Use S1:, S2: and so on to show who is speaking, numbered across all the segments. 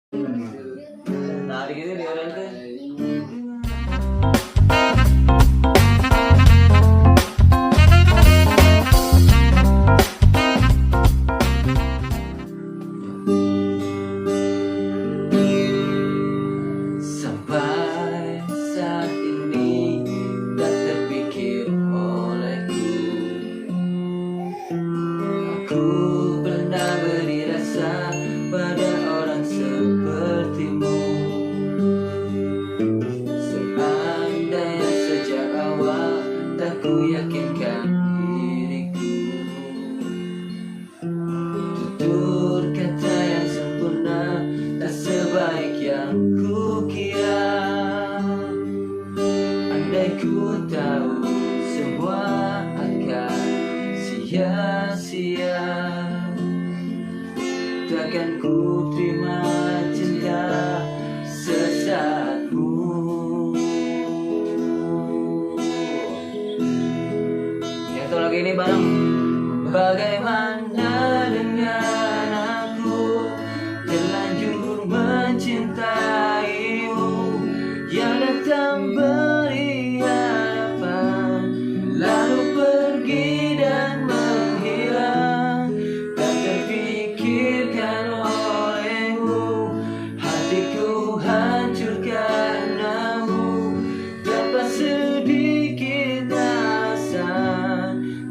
S1: Nah, di gitu dia orang tuh. Sampai saat ini tak terpikir olehku, aku pernah beri rasa pada orang sepertimu. Seandainya sejak awal tak ku yakinkan diriku, tutur kata yang sempurna tak sebaik yang ku kira. Andai ku tahu semua akan sia-sia, takkan ku terima cinta sesaatmu. Yang satu lagi ini bareng. Bagaimana dengan aku terlanjur mencintaimu, yang datang beri harapan lalu pergi dan menghilang. Tak terpikirkan olehmu, hatiku hancur karenamu. Tanpa sedikit asa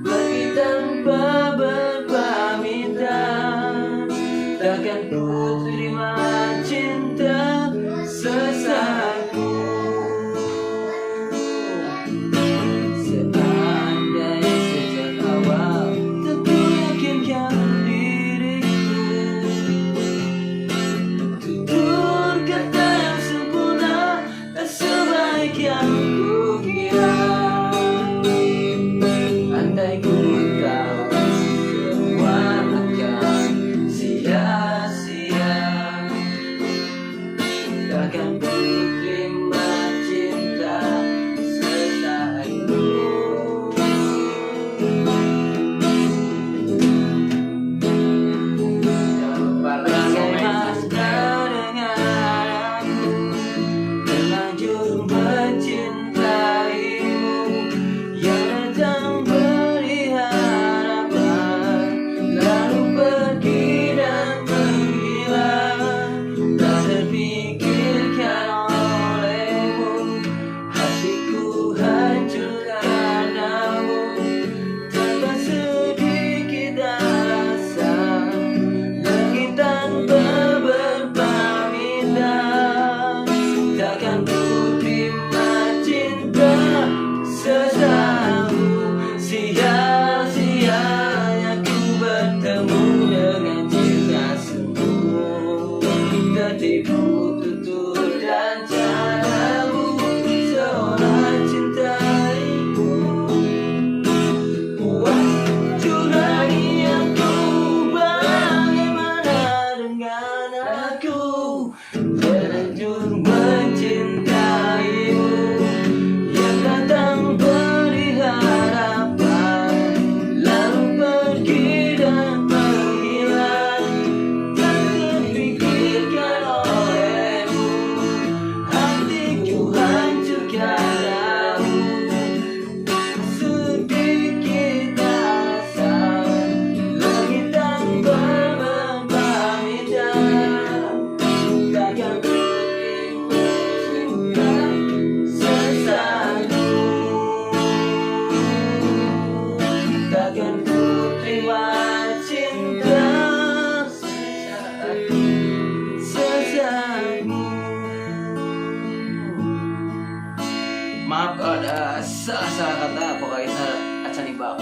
S1: pergi tanpa berpamitan, takkan ku terima cinta sesaatku. Seandainya sejak awal tak ku yakinkan diriku, tutur kata yang sempurna tak sebaik yang ku kira. Andai ku tahu semua akan sia-sia, takkan ku terima cinta sesaatku. Bagaimana dengan aku terlanjur mencintaimu, yang datang beri harapan lalu pergi dan menghilang. Tak terpikirkan olehmu, hatiku hancur karenamu. Tanpa sedikit asa lagi tanpa berpamitan, takkan ku terima cinta sesaatmu. Sia-sianya ku bertemu dengan cinta semu, tertipu tutur dan caramu seolah cintaimu. Curahkan aku, bagaimana dengan aku terlanjur mencintaimu, yang datang beri harapan lalu pergi dan menghilang. Tak terpikirkan olehmu, hatiku hancur karenamu. Sedikit asa lagi tanpa berpamitan, takkan ku terima cinta sesaatku. Takkan ku terima cinta sesaatku. Maaf ada salah kata, pokoknya acan ibak.